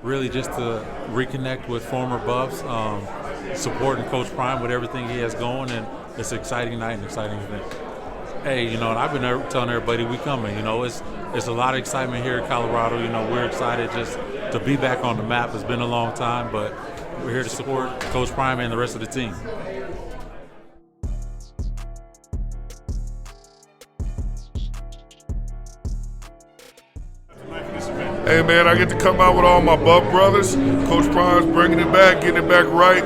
really just to reconnect with former Buffs, supporting Coach Prime with everything he has going, and it's an exciting night and exciting event. Hey, and I've been telling everybody we coming. It's a lot of excitement here in Colorado. We're excited just to be back on the map. It's been a long time, but we're here to support Coach Prime and the rest of the team. Hey man, I get to come out with all my Buff brothers. Coach Prime's bringing it back, getting it back right.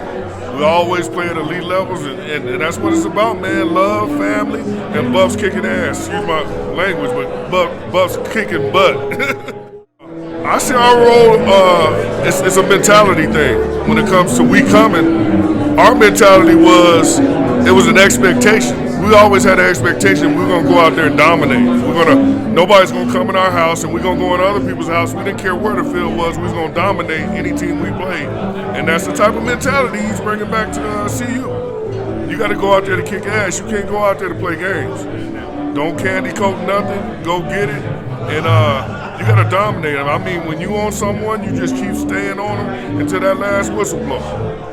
We always play at elite levels, and that's what it's about, man. Love, family, and Buffs kicking ass. Excuse my language, but Buffs kicking butt. I see our role, it's a mentality thing. When it comes to we coming, our mentality was an expectation. We always had an expectation we're going to go out there and dominate. Nobody's going to come in our house, and we're going to go in other people's house. We didn't care where the field was. We was going to dominate any team we played. And that's the type of mentality he's bringing back to CU. You got to go out there to kick ass. You can't go out there to play games. Don't candy coat nothing. Go get it. And you got to dominate them. I mean, when you on someone, you just keep staying on them until that last whistle blows.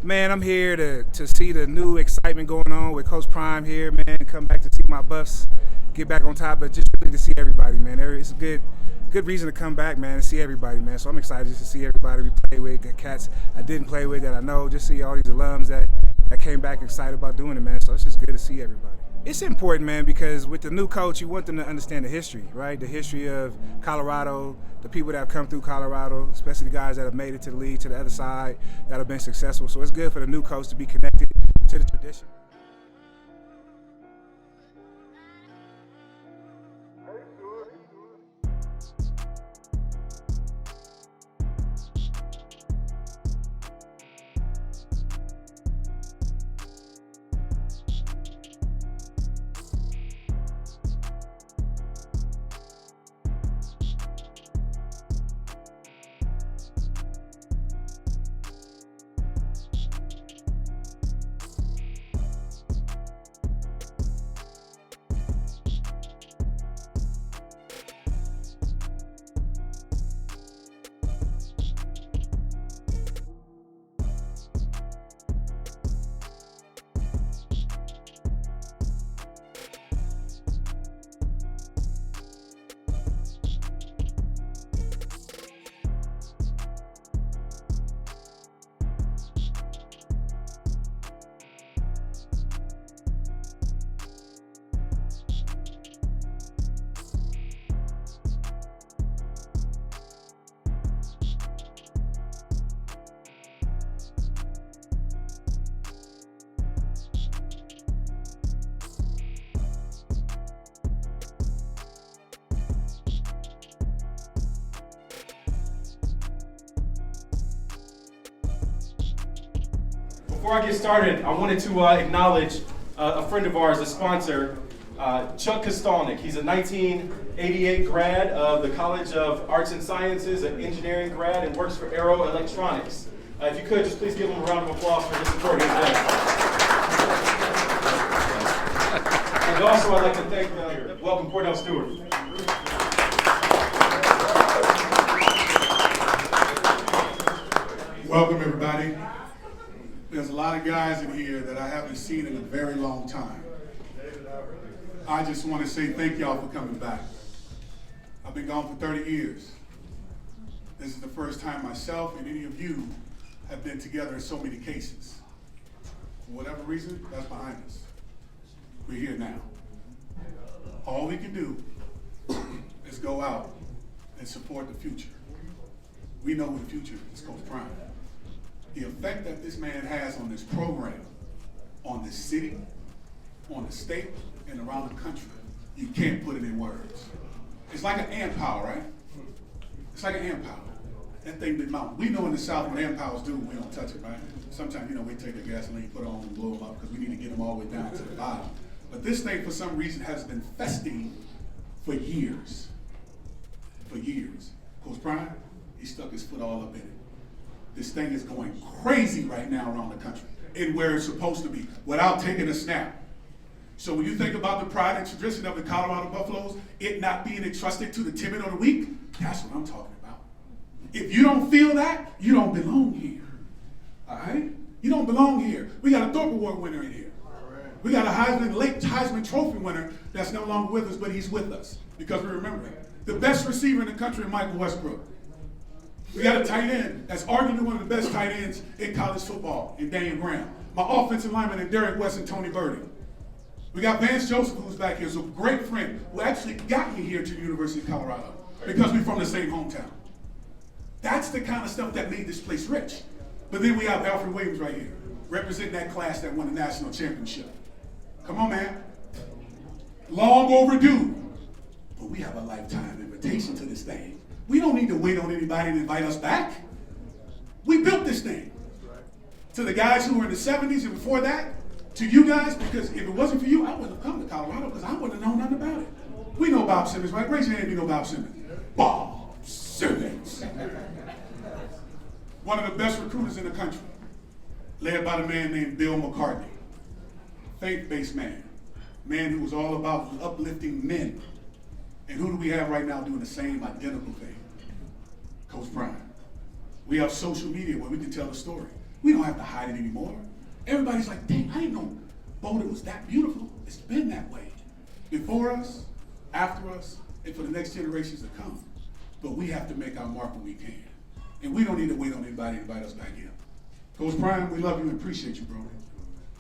Man, I'm here to see the new excitement going on with Coach Prime here, man. Come back to see my Buffs get back on top, but just really to see everybody, man. It's a good reason to come back, man, and see everybody, man. So I'm excited just to see everybody we play with, the cats I didn't play with that I know, just see all these alums that came back excited about doing it, man. So it's just good to see everybody. It's important, man, because with the new coach, you want them to understand the history, right? The history of Colorado, the people that have come through Colorado, especially the guys that have made it to the league, to the other side, that have been successful. So it's good for the new coach to be connected to the tradition. Before I get started, I wanted to acknowledge a friend of ours, a sponsor, Chuck Kostalnik. He's a 1988 grad of the College of Arts and Sciences, an engineering grad, and works for Aero Electronics. If you could, just please give him a round of applause for his support here today. And also, I'd like to thank, welcome Kordell Stewart. Welcome, everybody. There's a lot of guys in here that I haven't seen in a very long time. I just want to say thank y'all for coming back. I've been gone for 30 years. This is the first time myself and any of you have been together in so many cases. For whatever reason, that's behind us. We're here now. All we can do is go out and support the future. We know who the future is, Coach Prime. The effect that this man has on this program, on this city, on the state, and around the country, you can't put it in words. It's like an ant power, right? It's like an ant power. That thing been mountain. We know in the South what ant powers do, we don't touch it, right? Sometimes, we take the gasoline, put it on, and blow them up because we need to get them all the way down to the bottom. But this thing, for some reason, has been festering for years. For years. Coach Prime, he stuck his foot all up in it. This thing is going crazy right now around the country. in where it's supposed to be without taking a snap. So when you think about the pride and tradition of the Colorado Buffaloes, it not being entrusted to the timid or the weak, that's what I'm talking about. If you don't feel that, you don't belong here. All right? You don't belong here. We got a Thorpe Award winner in here. We got a late Heisman Trophy winner that's no longer with us, but he's with us because we remember him. The best receiver in the country, Michael Westbrook. We got a tight end that's arguably one of the best tight ends in college football, in Daniel Graham. My offensive lineman in Derek West and Tony Birdie. We got Vance Joseph, who's back here, so a great friend who actually got me here to the University of Colorado because we're from the same hometown. That's the kind of stuff that made this place rich. But then we have Alfred Williams right here, representing that class that won the national championship. Come on, man. Long overdue. But we have a lifetime invitation to this thing. We don't need to wait on anybody to invite us back. We built this thing. To the guys who were in the 70s and before that, to you guys, because if it wasn't for you, I wouldn't have come to Colorado because I wouldn't have known nothing about it. We know Bob Simmons, right? Raise your hand if you know Bob Simmons. Bob Simmons. One of the best recruiters in the country, led by the man named Bill McCartney. Faith-based man who was all about uplifting men. And who do we have right now doing the same identical thing? Coach Prime. We have social media where we can tell the story. We don't have to hide it anymore. Everybody's like, dang, I didn't know Boulder was that beautiful. It's been that way. Before us, after us, and for the next generations to come. But we have to make our mark when we can. And we don't need to wait on anybody to invite us back here. Coach Prime, we love you and appreciate you, bro,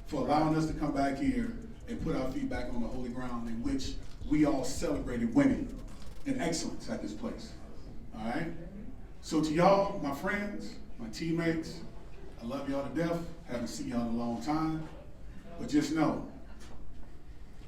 for allowing us to come back here and put our feet back on the holy ground in which we all celebrated winning and excellence at this place. All right? So to y'all, my friends, my teammates, I love y'all to death. Haven't seen y'all in a long time. But just know,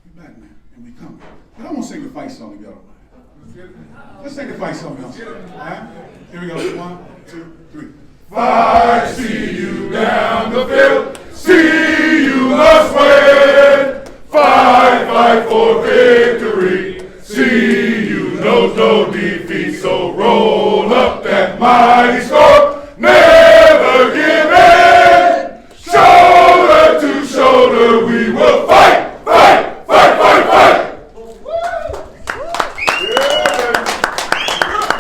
we back, man, and we coming. But I'm gonna sing the fight song if y'all don't mind. Let's sing the fight song, y'all. All right? Here we go. 1, 2, 3. Fight, see you down the field. See you must win. Fight for victory. See you knows no defeat. So roll up that mighty score. Never give in. Shoulder to shoulder, we will fight.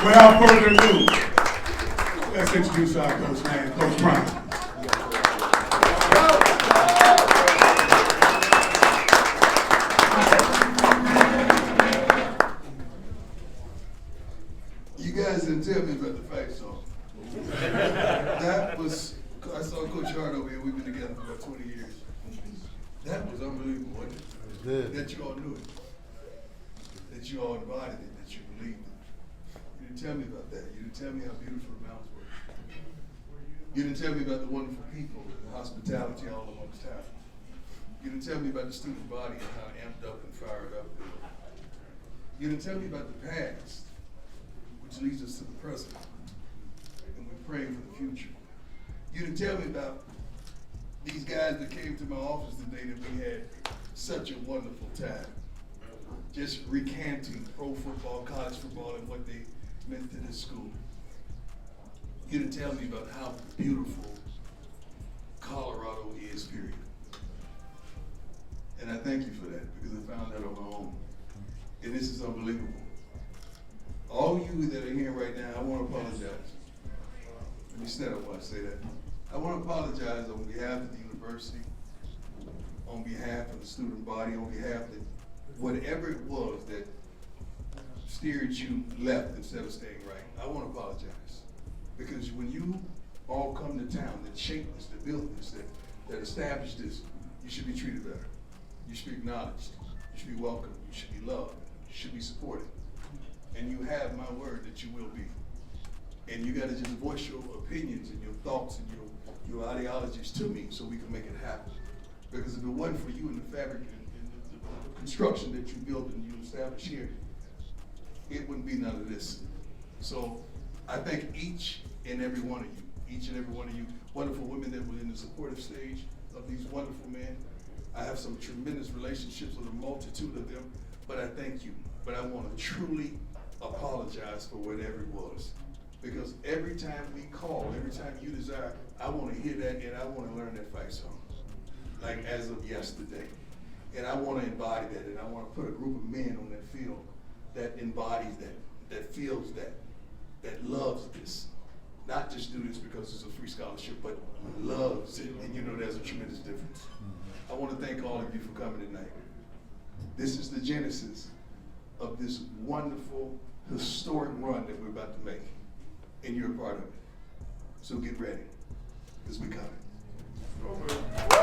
Without further ado, let's introduce our coach, man, Coach Prime. You guys didn't tell me about the fight song. I saw Coach Hart over here. We've been together for about 20 years. That was unbelievable, wasn't it? Good. That you all knew it. That you all embodied it, that you believed it. You didn't tell me about that. You didn't tell me how beautiful the mountains were. You didn't tell me about the wonderful people and the hospitality all amongst town. You didn't tell me about the student body and how amped up and fired up they were. You didn't tell me about the past, which leads us to the present, and we're praying for the future. You didn't tell me about these guys that came to my office today that we had such a wonderful time, just recanting pro football, college football, and what they meant to this school. You didn't tell me about how beautiful Colorado is, period. And I thank you for that, because I found that on my own. And this is unbelievable. All you that are here right now, I want to apologize. Let me stand up while I say that. I want to apologize on behalf of the university, on behalf of the student body, on behalf of whatever it was that steered you left instead of staying right. I want to apologize. Because when you all come to town that shaped this, that built this, that established this, you should be treated better. You should be acknowledged. You should be welcomed. You should be loved. You should be supported. And you have my word that you will be. And you got to just voice your opinions and your thoughts and your ideologies to me so we can make it happen. Because if it wasn't for you and the fabric and the construction that you built and you established here, it wouldn't be none of this. So I thank each and every one of you, wonderful women that were in the supportive stage of these wonderful men. I have some tremendous relationships with a multitude of them, but I thank you. But I want to truly apologize for whatever it was. Because every time we call, every time you desire, I want to hear that and I want to learn that fight song. like as of yesterday. And I want to embody that, and I want to put a group of men on that field that embodies that, that feels that, that loves this. Not just do this because it's a free scholarship, but loves it, and you know there's a tremendous difference. I want to thank all of you for coming tonight. This is the genesis of this wonderful, historic run that we're about to make, and you're a part of it. So get ready, because we're coming.